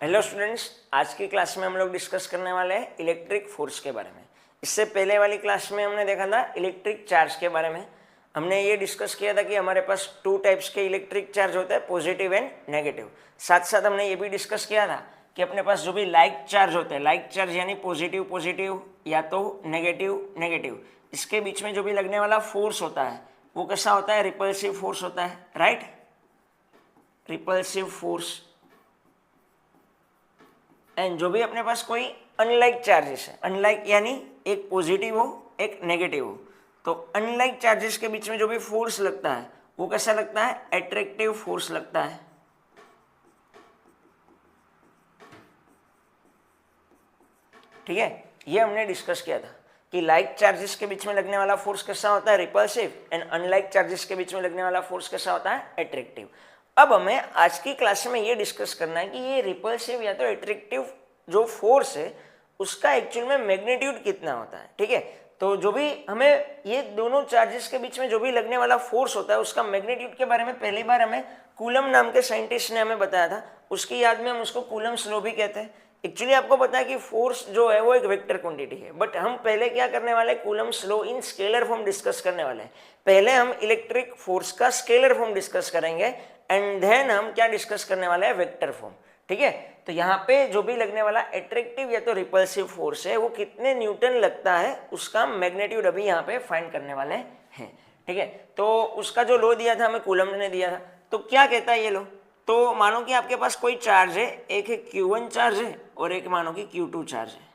Hello students, आज की class में हम लोग डिस्कस करने वाले हैं इलेक्ट्रिक फोर्स के बारे में। इससे पहले वाली क्लास में हमने देखा था इलेक्ट्रिक चार्ज के बारे में। हमने ये डिस्कस किया था कि हमारे पास टू टाइप्स के इलेक्ट्रिक चार्ज होते हैं, पॉजिटिव एंड नेगेटिव। साथ साथ हमने ये भी डिस्कस किया था कि अपने पास जो भी लाइक चार्ज होते हैं, लाइक चार्ज यानी पॉजिटिव पॉजिटिव या तो नेगेटिव नेगेटिव, इसके बीच में जो भी लगने वाला फोर्स होता है वो कैसा होता है? रिपल्सिव फोर्स होता है, राइट। Repulsive force. एंड जो भी अपने पास कोई अनलाइक चार्जेस है, अनलाइक यानी एक पॉजिटिव हो एक नेगेटिव हो, तो अनलाइक चार्जेस के बीच में जो भी फोर्स लगता है वो कैसा लगता है? अट्रैक्टिव फोर्स लगता है। ठीक है, ये हमने डिस्कस किया था कि लाइक चार्जेस के बीच में लगने वाला फोर्स कैसा होता है? रिपल्सिव। एंड अनलाइक चार्जेस के बीच में लगने वाला फोर्स कैसा होता है? अट्रैक्टिव। अब हमें आज की क्लास में ये डिस्कस करना है कि ये रिपल्सिव या तो अट्रैक्टिव जो फोर्स है उसका एक्चुअल में मैग्नीट्यूड कितना होता है। ठीक है, तो जो भी हमें ये दोनों चार्जेस के बीच में जो भी लगने वाला फोर्स होता है उसका मैग्नीट्यूड के बारे में पहली बार हमें कूलम नाम के साइंटिस्ट ने हमें बताया था। उसकी याद में हम उसको कूलम्स लॉ भी कहते हैं। एक्चुअली आपको पता है कि फोर्स जो है वो एक वेक्टर क्वांटिटी है, बट हम पहले क्या करने वाले हैं? Coulomb's law in scalar form discuss करने वाले हैं। पहले हम इलेक्ट्रिक फोर्स का स्केलर फॉर्म डिस्कस करेंगे एंड देन हम क्या डिस्कस करने वाले हैं? Vector form. ठीक है, तो यहाँ पे जो भी लगने वाला अट्रैक्टिव या तो रिपल्सिव फोर्स है वो कितने न्यूटन लगता है उसका मैग्नीट्यूड अभी यहाँ पे फाइंड करने वाले हैं। ठीक है, तो उसका जो लॉ दिया था हमें कूलम ने दिया था, तो क्या कहता है ये लॉ? तो मानो कि आपके पास कोई चार्ज है, एक है Q1 चार्ज है और एक मानो कि Q2 चार्ज है।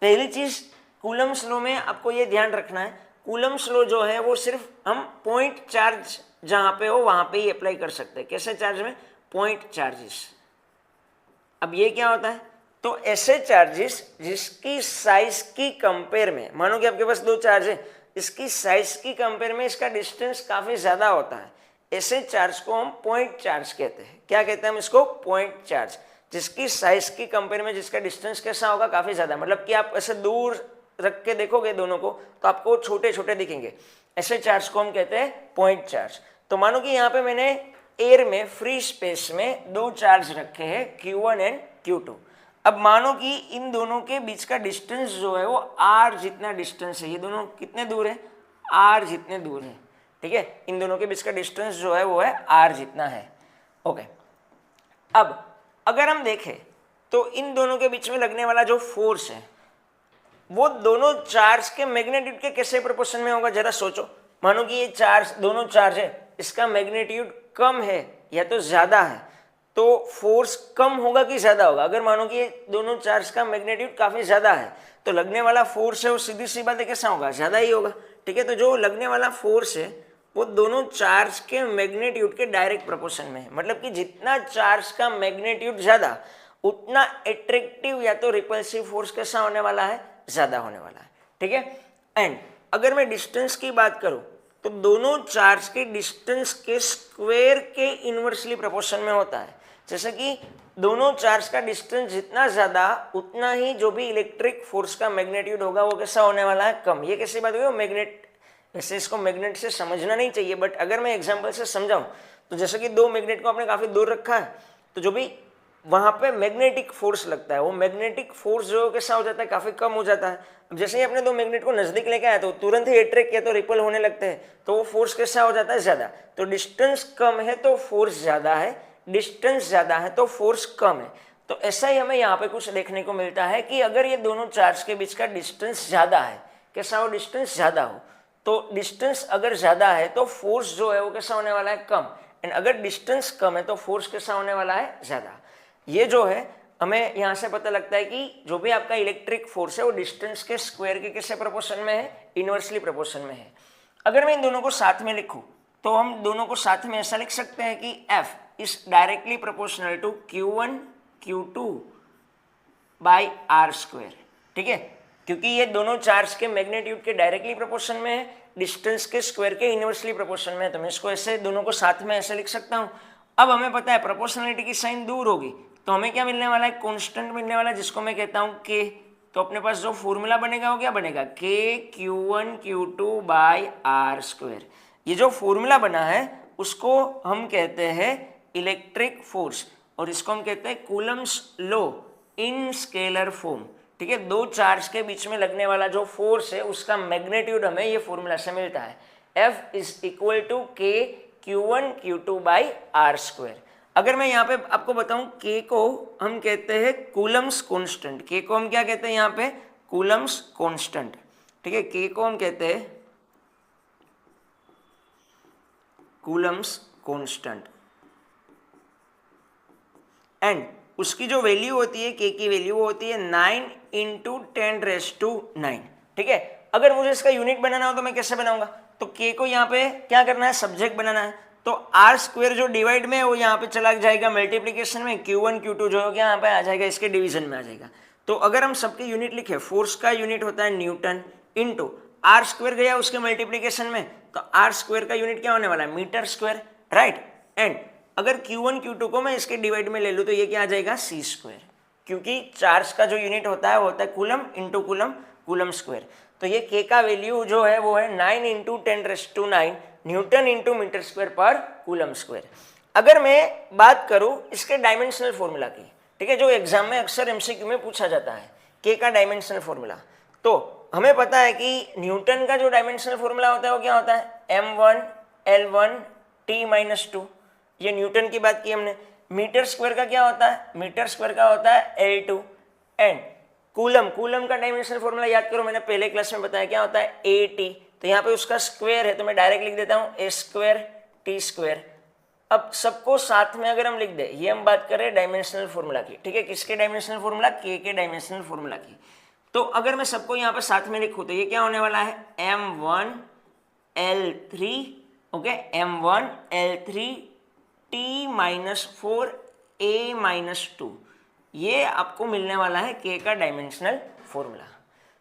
पहली चीज कूलम्स लॉ में आपको ये ध्यान रखना है, कूलम्स लॉ जो है वो सिर्फ हम पॉइंट चार्ज जहां पे हो वहां पे ही अप्लाई कर सकते हैं। कैसे चार्ज में? Point charges. अब ये क्या होता है? तो ऐसे चार्जेस जिसकी साइज की कंपेयर में, मानो कि आपके पास दो चार्ज है, इसकी साइज की कंपेयर में इसका डिस्टेंस काफी ज्यादा होता है, ऐसे चार्ज को हम पॉइंट चार्ज कहते हैं। क्या कहते हैं हम इसको? Point charge. जिसकी साइज की कंपेयर में जिसका डिस्टेंस कैसा होगा? काफी ज्यादा, मतलब कि आप ऐसे दूर रख के देखोगे दोनों को तो आपको छोटे छोटे दिखेंगे, ऐसे चार्ज को हम कहते हैं पॉइंट चार्ज। तो मानो कि यहाँ पे मैंने एयर में फ्री स्पेस में दो चार्ज रखे हैं Q1 एंड Q2। अब मानो कि इन दोनों के बीच का डिस्टेंस जो है वो r जितना डिस्टेंस है। ये दोनों कितने दूर है? r जितने दूर है। ठीक है, इन दोनों के बीच का डिस्टेंस जो है वो है r जितना है। ओके, अब अगर हम देखें तो इन दोनों के बीच में लगने वाला जो फोर्स है वो दोनों चार्ज के मैग्नीट्यूड के कैसे प्रोपोर्शन में होगा? जरा सोचो। मानो कि ये चार्ज, दोनों चार्ज है, इसका मैग्नीट्यूड कम है या तो ज्यादा है, तो फोर्स कम होगा कि ज्यादा होगा? अगर मानो कि ये दोनों चार्ज का मैग्नीट्यूड काफी ज्यादा है तो लगने वाला फोर्स है वो सीधी सी बात है कैसा होगा? ज्यादा ही होगा। ठीक है, तो जो लगने वाला फोर्स है वो दोनों चार्ज के मैग्नीट्यूड के डायरेक्ट प्रोपोर्शन में है। मतलब कि जितना चार्ज का मैग्नीट्यूड ज्यादा उतना अट्रैक्टिव या तो रिपल्सिव फोर्स कैसा होने वाला है? ज्यादा होने वाला है। ठीक है, एंड अगर मैं डिस्टेंस की बात करूं तो दोनों चार्ज के डिस्टेंस के स्क्वायर के इनवर्सली प्रोपोर्शन में होता है। जैसे कि दोनों चार्ज का डिस्टेंस जितना ज्यादा उतना ही जो भी इलेक्ट्रिक फोर्स का मैग्नीट्यूड होगा वो कैसा होने वाला है? कम। ये कैसी बात हुई? मैग्नेट, वैसे इसको मैग्नेट से समझना नहीं चाहिए, बट अगर मैं एग्जांपल से समझाऊं तो जैसे कि दो मैग्नेट को आपने काफी दूर रखा है तो जो भी वहां पे मैग्नेटिक फोर्स लगता है वो मैग्नेटिक फोर्स जो कैसा हो जाता है? काफी कम हो जाता है। अब जैसे ही अपने दो मैग्नेट को नजदीक लेके आया तो तुरंत ही अट्रैक्ट या तो रिपल होने लगते हैं, तो वो फोर्स कैसा हो जाता है? ज्यादा। तो डिस्टेंस कम है तो फोर्स ज्यादा है, डिस्टेंस ज्यादा है तो फोर्स कम है। तो ऐसा ही हमें यहाँ पे कुछ देखने को मिलता है कि अगर ये दोनों चार्ज के बीच का डिस्टेंस ज्यादा है, कैसा हो? डिस्टेंस ज्यादा हो, तो डिस्टेंस अगर ज्यादा है तो फोर्स जो है वो कैसा होने वाला है? कम। एंड अगर डिस्टेंस कम है तो फोर्स कैसा होने वाला है? ज्यादा। ये जो है हमें यहाँ से पता लगता है कि जो भी आपका इलेक्ट्रिक फोर्स है वो डिस्टेंस के स्क्वायर के कैसे प्रोपोर्शन में है? इनवर्सली प्रोपोर्शन में है। अगर मैं इन दोनों को साथ में लिखूं तो हम दोनों को साथ में ऐसा लिख सकते हैं कि F is directly proportional to Q1 Q2 by r²। ठीक है, क्योंकि ये दोनों चार्ज के मैग्नीट्यूड के डायरेक्टली प्रोपोर्शन में है, डिस्टेंस के स्क्वायर के इनवर्सली प्रोपोर्शन में है, तो मैं इसको ऐसे दोनों को साथ में ऐसे लिख सकता हूं। अब हमें पता है प्रोपोर्शनलिटी की साइन दूर होगी तो हमें क्या मिलने वाला है? कांस्टेंट मिलने वाला है जिसको मैं कहता हूं K। तो अपने पास जो फॉर्मूला बनेगा वो क्या बनेगा? K Q1 Q2 by r²। ये जो फॉर्मूला बना है उसको हम कहते हैं इलेक्ट्रिक फोर्स। और इसको हम कहते हैं Coulomb's law in scalar form. ठीक है, दो चार्ज के बीच में लगने वाला जो फोर्स है उसका मैग्नीट्यूड हमें ये फॉर्मूला से मिलता है, F is equal to K Q1 Q2 by R square. अगर मैं यहाँ पे आपको बताऊं K को हम कहते हैं कूलम्स कांस्टेंट, K को हम क्या कहते हैं यहाँ पे कूलम्स कांस्टेंट। ठीक है, K को हम कहते हैं कूलम्स कांस्टेंट एंड उसकी जो वैल्यू होती है K की वैल्यू वो होती है 9 इंटू 10⁻⁹। ठीक है, अगर मुझे इसका यूनिट बनाना हो तो मैं कैसे बनाऊंगा, तो K को यहाँ पे क्या करना है, सब्जेक्ट बनाना है, तो आर स्क्वायर जो डिवाइड में है वो यहाँ पे चला जाएगा मल्टीप्लीकेशन में, Q1 Q2 जो होगा यहाँ पे आ जाएगा इसके डिवीजन में आ जाएगा। तो अगर हम सबके यूनिट लिखे, फोर्स का यूनिट होता है न्यूटन, इंटू आर स्क्वायर गया उसके मल्टीप्लीकेशन में, तो आर स्क्वायर का यूनिट क्या होने वाला है, मीटर स्क्वायर, राइट। एंड अगर Q1 Q2 को मैं इसके डिवाइड में ले लूँ तो ये क्या आ जाएगा C स्क्वायर, क्योंकि चार्ज का जो यूनिट होता है वो होता है coulomb into coulomb, coulomb square. तो ये K का वैल्यू जो है वो है 9 into 10⁻⁹ newton into metre square per coulomb square. अगर मैं बात करूँ इसके डायमेंशनल फॉर्मूला की, ठीक है, जो एग्जाम में अक्सर MCQ में पूछा जाता है K का डायमेंशनल फॉर्मूला, तो हमें पता है कि न्यूटन का जो डायमेंशनल फॉर्मूला होता है वो क्या होता है, m1 L1 T-2, ये न्यूटन की बात की हमने। मीटर स्क्वायर का क्या होता है, मीटर स्क्वायर का होता है L2। एंड कूलम, कूलम का डायमेंशनल फॉर्मूला याद करो, मैंने पहले क्लास में बताया क्या होता है AT, तो यहाँ पे उसका स्क्वायर है तो मैं डायरेक्ट लिख देता हूँ A² T²। अब सबको साथ में अगर हम लिख दे, ये हम बात कर रहे हैं डायमेंशनल फॉर्मूला की, ठीक है, किसके डायमेंशनल फॉर्मूला, K के डायमेंशनल फॉर्मूला की। तो अगर मैं सबको यहाँ पे साथ में लिखूँ तो ये क्या होने वाला है, m1 L3, okay, m1 L3 T-4 A-2, ये आपको मिलने वाला है K का डायमेंशनल फॉर्मूला।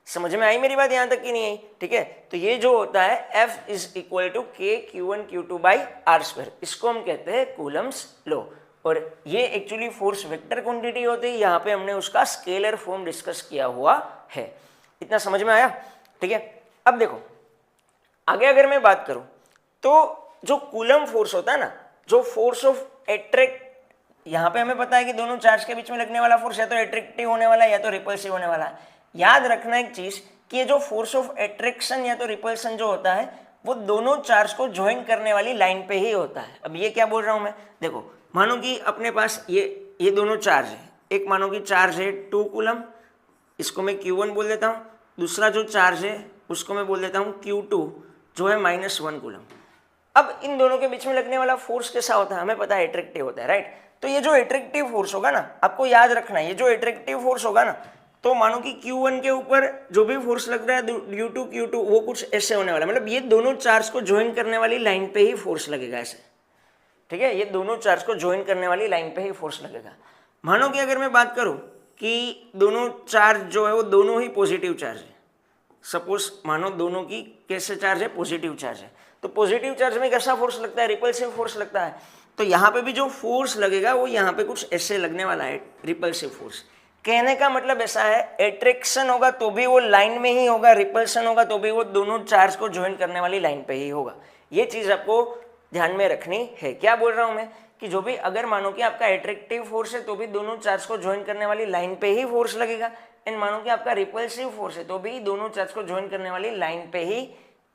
समझ में आई मेरी बात यहाँ तक कि नहीं आई, ठीक है। तो ये जो होता है F is equal to K Q1 Q2 by R square, इसको हम कहते हैं कूलम्स लॉ, और ये एक्चुअली फोर्स वेक्टर क्वांटिटी होती है, यहाँ पे हमने उसका स्केलर फॉर्म डिस्कस किया हुआ है। इतना समझ में आया, ठीक है। अब देखो आगे अगर मैं बात करूँ तो जो कूलम फोर्स होता है ना, जो फोर्स ऑफ एट्रैक्ट, यहाँ पे हमें पता है कि दोनों चार्ज के बीच में लगने वाला फोर्स या तो एट्रैक्टिव होने वाला है या तो रिपल्सिव होने वाला है। याद रखना एक चीज कि ये जो फोर्स ऑफ एट्रैक्शन या तो रिपल्सन जो होता है वो दोनों चार्ज को ज्वाइन करने वाली लाइन पे ही होता है। अब ये क्या बोल रहा हूं मैं, देखो मानो कि अपने पास ये दोनों चार्ज है, एक मानो कि चार्ज है 2 कूलम, इसको मैं Q1 बोल देता हूँ, दूसरा जो चार्ज है उसको मैं बोल देता हूँ Q2 जो है -1 कूलम। अब इन दोनों के बीच में लगने वाला फोर्स कैसा होता है, हमें पता है एट्रैक्टिव होता है, राइट। तो ये जो एट्रैक्टिव फोर्स होगा ना, आपको याद रखना है, ये जो एट्रैक्टिव फोर्स होगा ना, तो मानो कि Q1 के ऊपर जो भी फोर्स लग रहा है ड्यू टू Q2 वो कुछ ऐसे होने वाला है, मतलब ये दोनों चार्ज को ज्वाइन करने वाली लाइन पे ही फोर्स लगेगा ऐसे, ठीक है, ये दोनों चार्ज को ज्वाइन करने वाली लाइन पे ही फोर्स लगेगा। मानो कि अगर मैं बात करूं कि दोनों चार्ज जो है वो दोनों ही पॉजिटिव चार्ज है, सपोज मानो दोनों की कैसे चार्ज है, पॉजिटिव चार्ज है, तो पॉजिटिव चार्ज में कैसा फोर्स लगता है, रिपल्सिव फोर्स लगता है। तो यहाँ पे भी जो फोर्स लगेगा वो यहाँ पे कुछ ऐसे लगने वाला है, रिपल्सिव फोर्स। कहने का मतलब ऐसा है, एट्रैक्शन होगा तो भी वो लाइन में ही होगा, रिपल्सन होगा तो भी वो दोनों चार्ज को ज्वाइन करने वाली लाइन पे ही होगा। ये चीज आपको ध्यान में रखनी है। क्या बोल रहा हूं मैं कि जो भी अगर मानो कि आपका एट्रैक्टिव फोर्स है तो भी दोनों चार्ज को ज्वाइन करने वाली लाइन पे ही फोर्स लगेगा, एंड मानो कि आपका रिपल्सिव फोर्स है तो भी दोनों चार्ज को ज्वाइन करने वाली लाइन पे ही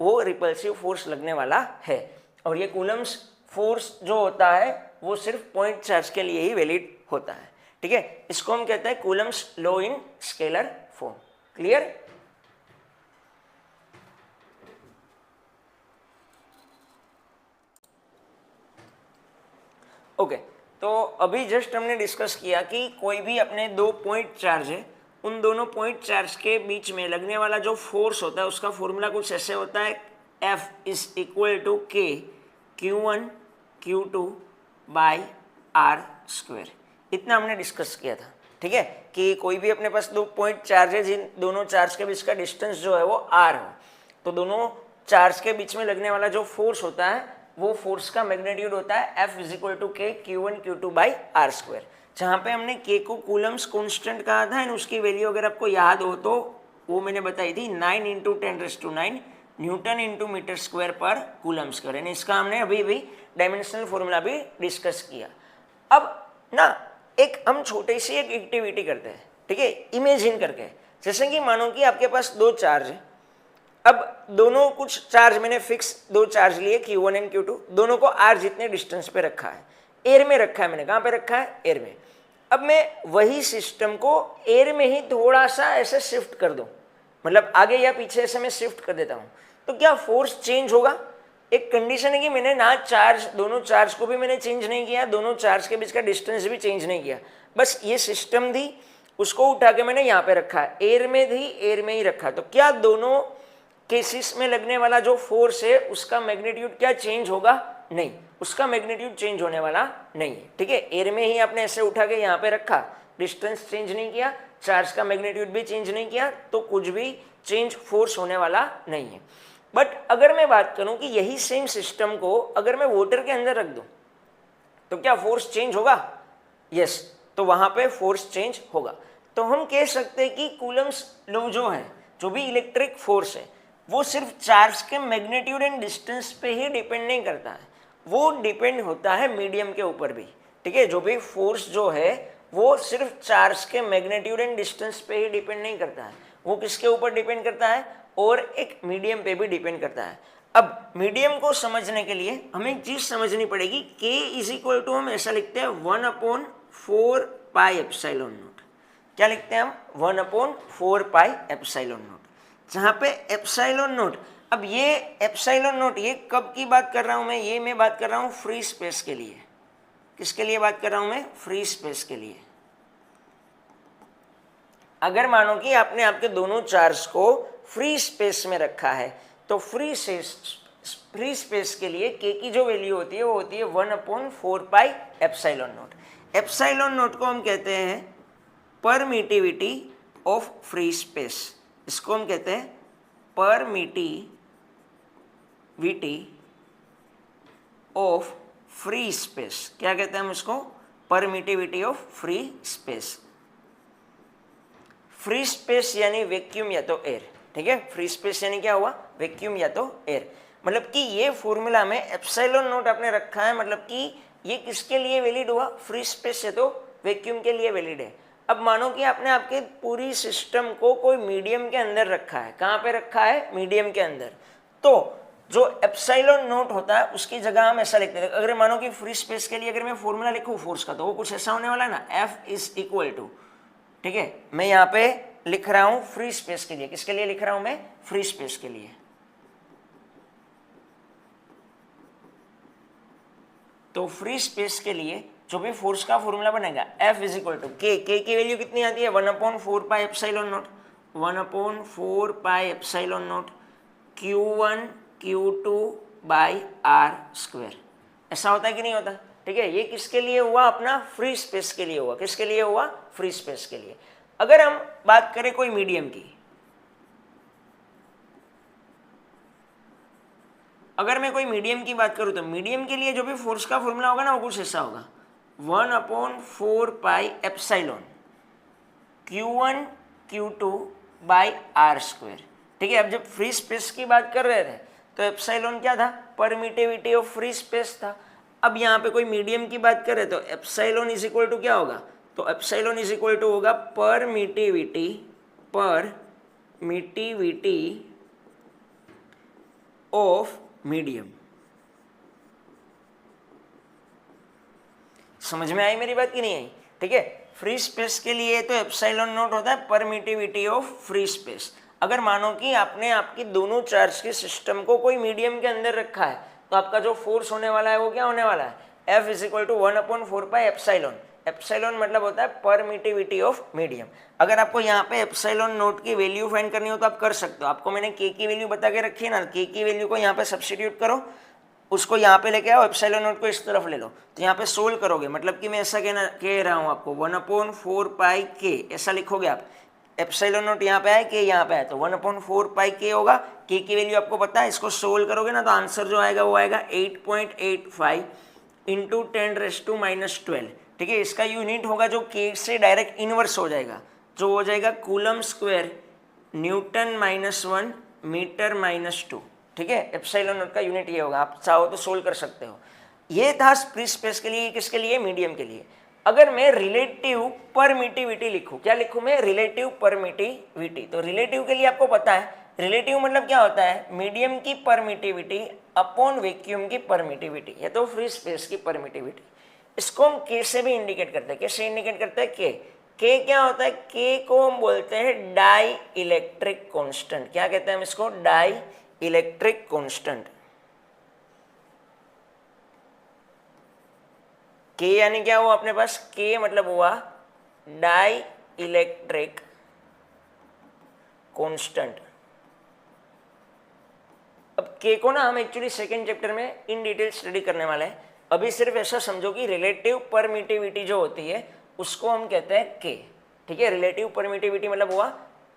वो रिपल्सिव फोर्स लगने वाला है। और ये कूलम्स फोर्स जो होता है वो सिर्फ पॉइंट चार्ज के लिए ही वैलिड होता है, ठीक है। इसको हम कहते हैं Coulomb's law in scalar form. Clear? Okay, तो अभी जस्ट हमने डिस्कस किया कि कोई भी अपने दो पॉइंट चार्ज है, उन दोनों पॉइंट चार्ज के बीच में लगने वाला जो फोर्स होता है उसका फॉर्मूला कुछ ऐसे होता है, F is equal to K Q1 Q2 by R square. इतना हमने डिस्कस किया था, ठीक है, कि कोई भी अपने पास दो पॉइंट चार्ज है जिन दोनों चार्ज के बीच का डिस्टेंस जो है वो r हो, तो दोनों चार्ज के बीच में लगने वाला जो फोर्स होता है वो फोर्स का मैग्नीट्यूड होता है F is equal to K Q1 Q2 by R square, जहाँ पे हमने K को कूलम्स कॉन्स्टेंट कहा था एंड उसकी वैल्यू अगर आपको याद हो तो वो मैंने बताई थी 9 into 10⁻⁹ newton into metre square per coulomb square, यानी इसका हमने अभी भी डायमेंशनल फॉर्मूला भी डिस्कस किया। अब ना, एक हम छोटी सी एक एक्टिविटी करते हैं, ठीक है, इमेजिन करके। जैसे कि मानो कि आपके पास दो चार्ज है, अब दोनों कुछ चार्ज मैंने फिक्स दो चार्ज लिए Q1 एंड Q2, दोनों को R जितने डिस्टेंस पे रखा है, एयर में रखा है मैंने। कहाँ पे रखा है? एयर में। अब मैं वही सिस्टम को एयर में ही थोड़ा सा ऐसे शिफ्ट कर दूं, मतलब आगे या पीछे ऐसे मैं शिफ्ट कर देता हूं, तो क्या फोर्स चेंज होगा? एक कंडीशन है कि मैंने ना चार्ज, दोनों चार्ज को भी मैंने चेंज नहीं किया, दोनों चार्ज के बीच का डिस्टेंस भी चेंज नहीं किया, बस ये सिस्टम थी, उसको उठा के मैंने यहाँ पे रखा है, एयर में थी, एयर में ही रखा। तो क्या दोनों केसेस में लगने वाला जो फोर्स है उसका मैग्नीट्यूड क्या चेंज होगा? नहीं, उसका मैग्नीट्यूड चेंज होने वाला नहीं है, ठीक है। एयर में ही आपने ऐसे उठा के यहाँ पे रखा, डिस्टेंस चेंज नहीं किया, चार्ज का मैग्नीट्यूड भी चेंज नहीं किया, तो कुछ भी चेंज फोर्स होने वाला नहीं है। बट अगर मैं बात करूं कि यही सेम सिस्टम को अगर मैं वाटर के अंदर रख दूं तो क्या फोर्स चेंज होगा? यस, तो वहां पे फोर्स चेंज होगा। तो हम कह सकते हैं कि कूलम्स लॉ जो है, जो भी इलेक्ट्रिक फोर्स है, वो सिर्फ चार्ज के मैग्नीट्यूड एंड डिस्टेंस पे ही डिपेंड नहीं करता है, वो डिपेंड होता है मीडियम के ऊपर भी, ठीक है। जो भी फोर्स जो है वो सिर्फ चार्ज के मैग्नीट्यूड एंड डिस्टेंस पे ही डिपेंड नहीं करता है, वो किसके ऊपर डिपेंड करता है? और एक मीडियम पे भी डिपेंड करता है। अब मीडियम को समझने के लिए हमें एक चीज समझनी पड़ेगी, K इज इक्वल टू हम ऐसा लिखते हैं 1/4 पाई एप्सिलॉन नॉट। क्या लिखते हैं हम? 1/4 पाई एप्सिलॉन नॉट, जहां पे एप्सिलॉन नॉट, अब ये एप्सिलॉन नॉट ये कब की बात कर रहा हूं मैं? ये मैं बात कर रहा हूं फ्री स्पेस के लिए। किसके लिए बात कर रहा हूं मैं? फ्री स्पेस के लिए। अगर मानो कि आपने आपके दोनों चार्ज को फ्री स्पेस में रखा है, तो फ्री स्पेस के लिए K की जो वैल्यू होती है वो होती है 1/4 pi epsilon not. Epsilon not को हम कहते हैं परमिटिविटी ऑफ फ्री स्पेस, इसको हम कहते हैं परमिटिविटी ऑफ फ्री स्पेस। क्या कहते हैं हम इसको? Permittivity of free space. Free space यानी वैक्यूम या तो एयर, ठीक है। फ्री स्पेस यानी क्या हुआ? वैक्यूम या तो एयर। मतलब कि ये फॉर्मूला में एप्सिलॉन नॉट आपने रखा है, मतलब कि ये किसके लिए वैलिड हुआ? फ्री स्पेस से तो वैक्यूम के लिए वैलिड है। अब मानो कि आपने आपके पूरी सिस्टम को कोई मीडियम के अंदर रखा है। कहाँ पे रखा है? मीडियम के अंदर। तो जो एप्सिलॉन नॉट होता है उसकी जगह हम ऐसा लिखते हैं, अगर मानो कि फ्री स्पेस के लिए अगर मैं फॉर्मूला लिखूँ फोर्स का, तो वो कुछ ऐसा होने वाला है ना, F इज इक्वल टू, ठीक है, मैं यहाँ पे लिख रहा हूं फ्री स्पेस के लिए। किसके लिए लिख रहा हूं मैं? फ्री स्पेस के लिए। तो फ्री स्पेस के लिए जो भी फोर्स का फॉर्मूला बनेगा F is equal to K की वैल्यू कितनी आती है? 1/4 pi epsilon naught, 1/4 pi epsilon naught Q1 Q2 by R square. ऐसा होता है कि नहीं होता? ठीक है, ये किसके लिए हुआ? अपना फ्री स्पेस के लिए हुआ। किसके लिए हुआ? फ्री स्पेस के लिए। अगर हम बात करें कोई मीडियम की, अगर मैं कोई मीडियम की बात करूं तो मीडियम के लिए जो भी फोर्स का फॉर्मूला होगा ना वो कुछ ऐसा होगा, 1/4 pi epsilon Q1 Q2 by R square. ठीक है, अब जब फ्री स्पेस की बात कर रहे थे तो एप्सिलॉन क्या था? परमिटिविटी ऑफ फ्री स्पेस था। अब यहाँ पे कोई मीडियम की बात करें तो एप्सिलॉन इज इक्वल टू क्या होगा? तो एप्सिलॉन इज इक्वल टू होगा परमिटिविटी ऑफ मीडियम। समझ में आई मेरी बात कि नहीं आई? ठीक है, फ्री स्पेस के लिए तो एप्सिलॉन नॉट होता है परमिटिविटी ऑफ फ्री स्पेस। अगर मानो कि आपने आपकी दोनों चार्ज के सिस्टम को कोई मीडियम के अंदर रखा है तो आपका जो फोर्स होने वाला है वो क्या होने वाला है? F is equal to 1/4 pi epsilon. Epsilon मतलब होता है परमिटिविटी ऑफ मीडियम। अगर आपको यहाँ पे एप्सिलॉन नोट की वैल्यू फाइंड करनी हो तो आप कर सकते हो। आपको मैंने K की वैल्यू बता के रखी है ना, K की वैल्यू को यहाँ पे सब्स्टिट्यूट करो, उसको यहाँ पे लेके आओ, एप्सिलॉन नोट को इस तरफ ले लो, तो यहाँ पे सोल्व करोगे। मतलब कि मैं ऐसा कह रहा हूँ आपको 1/4 पाई K ऐसा लिखोगे आप। एप्सिलॉन नोट यहाँ पे है, K यहाँ पे है, तो 1/4 पाई K होगा। K की वैल्यू आपको पता है, इसको सोल्व करोगे ना तो आंसर जो आएगा वो आएगा 8.85 इंटू 10⁻⁻12। ठीक है, इसका यूनिट होगा जो K से डायरेक्ट इनवर्स हो जाएगा, जो हो जाएगा कूलम स्क्वायर न्यूटन -1 मीटर -2। ठीक है, एप्सिलॉन नोट का यूनिट ये होगा। आप चाहो तो सोल्व कर सकते हो। ये था फ्री स्पेस के लिए, किसके लिए? मीडियम के लिए। अगर मैं रिलेटिव परमिटिविटी लिखूं, क्या लिखूं मैं? Relative permittivity. तो रिलेटिव के लिए आपको पता है रिलेटिव मतलब क्या होता है? मीडियम की परमिटिविटी अपॉन वैक्यूम की परमिटिविटी, या तो फ्री स्पेस की परमिटिविटी। इसको हम के से भी इंडिकेट करते हैं। कैसे इंडिकेट करते हैं? के क्या होता है? के को हम बोलते हैं डाई इलेक्ट्रिक कांस्टेंट। क्या कहते हैं हम इसको? Dielectric constant. के यानी क्या हुआ अपने पास? के मतलब हुआ डाई इलेक्ट्रिक कांस्टेंट। अब के को ना हम एक्चुअली सेकेंड चैप्टर में इन डिटेल स्टडी करने वाले हैं। अभी सिर्फ ऐसा समझो कि रिलेटिव परमिटिविटी जो होती है उसको हम कहते हैं के। ठीक है, रिलेटिव परमिटिविटी मतलब हुआ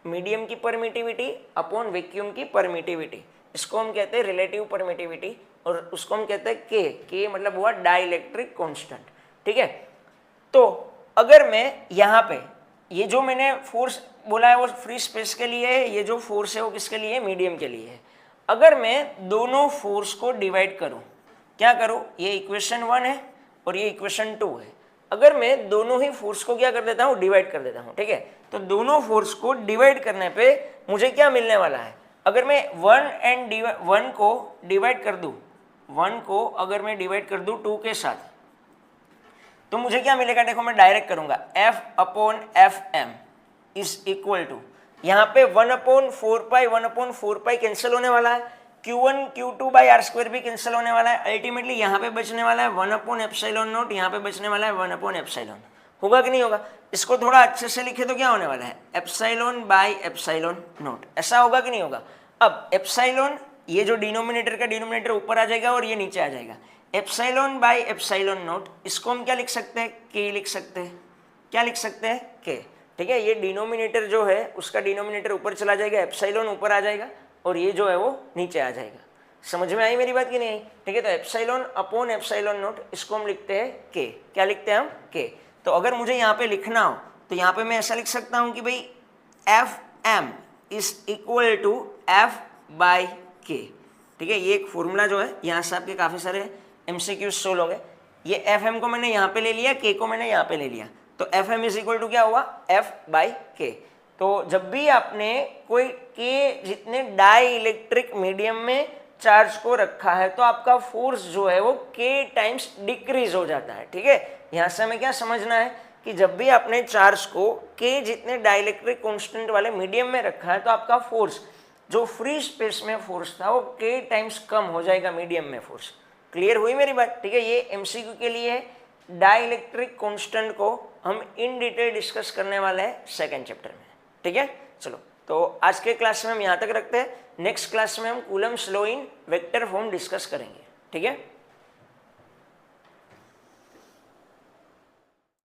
मीडियम की परमिटिविटी अपॉन वैक्यूम की परमिटिविटी, इसको हम कहते हैं रिलेटिव परमिटिविटी, और उसको हम कहते हैं के मतलब हुआ डाइलेक्ट्रिक कांस्टेंट। ठीक है, तो अगर मैं यहाँ पे ये जो मैंने फोर्स बोला है वो फ्री स्पेस के लिए है, ये जो फोर्स है वो किसके लिए है? मीडियम के लिए है। अगर मैं दोनों फोर्स को डिवाइड करूं, क्या करूं? ये इक्वेशन 1 है और ये इक्वेशन 2 है। अगर मैं दोनों ही फोर्स को क्या कर देता हूं? डिवाइड कर देता हूं। ठीक है, तो दोनों फोर्स को डिवाइड करने पे मुझे क्या मिलने वाला है? अगर मैं 1 को डिवाइड कर दूं, 1 को अगर मैं डिवाइड कर दूं 2 के साथ, तो मुझे क्या मिलेगा? देखो मैं डायरेक्ट करूंगा, F upon F M is equal to, यहाँ पे 1/4 कैंसिल होने वाला है, Q1 Q2 by R square भी कैंसिल होने वाला है। अल्टीमेटली यहाँ पे बचने वाला है 1/ε0, यहाँ पे बचने वाला है 1/ε। होगा कि नहीं होगा? इसको थोड़ा अच्छे से लिखे तो क्या होने वाला है? Epsilon by epsilon not. ऐसा होगा कि नहीं होगा? अब एप्सिलॉन, ये जो डिनोमिनेटर का डिनोमिनेटर ऊपर आ जाएगा और ये नीचे आ जाएगा। एप्सिलॉन बाई एप्सिलॉन नॉट, इसको हम क्या लिख सकते हैं? के लिख सकते हैं। क्या लिख सकते हैं? के। ठीक है, ये डिनोमिनेटर जो है उसका डिनोमिनेटर ऊपर चला जाएगा, एप्सिलॉन ऊपर आ जाएगा और ये जो है वो नीचे आ जाएगा। समझ में आई मेरी बात कि नहीं? ठीक है, तो एप्सिलॉन अपॉन एप्सिलॉन नॉट, इसको हम लिखते हैं के। क्या लिखते हैं हम? के। तो अगर मुझे यहाँ पे लिखना हो तो यहाँ पे मैं ऐसा लिख सकता हूँ कि भाई F M is equal to F by K. ठीक है, ये एक फॉर्मूला जो है यहाँ से आपके काफ़ी सारे MCQ सोल्व होंगे। ये एफ एम को मैंने यहाँ पे ले लिया, के को मैंने यहाँ पे ले लिया, तो F M is equal to क्या हुआ? एफ बाई के। तो जब भी आपने कोई के जितने डाई इलेक्ट्रिक मीडियम में चार्ज को रखा है तो आपका फोर्स जो है वो के टाइम्स डिक्रीज हो जाता है। ठीक है, यहाँ से हमें क्या समझना है कि जब भी आपने चार्ज को के जितने डाइलेक्ट्रिक कांस्टेंट वाले मीडियम में रखा है तो आपका फोर्स जो फ्री स्पेस में फोर्स था वो के टाइम्स कम हो जाएगा मीडियम में फोर्स। क्लियर हुई मेरी बात? ठीक है, ये MCQ के लिए है। डाइलेक्ट्रिक कांस्टेंट को हम इन डिटेल डिस्कस करने वाले हैं सेकेंड चैप्टर में। ठीक है, चलो तो आज के क्लास में हम यहाँ तक रखते हैं। नेक्स्ट क्लास में हम Coulomb's law in vector form discuss करेंगे। ठीक है।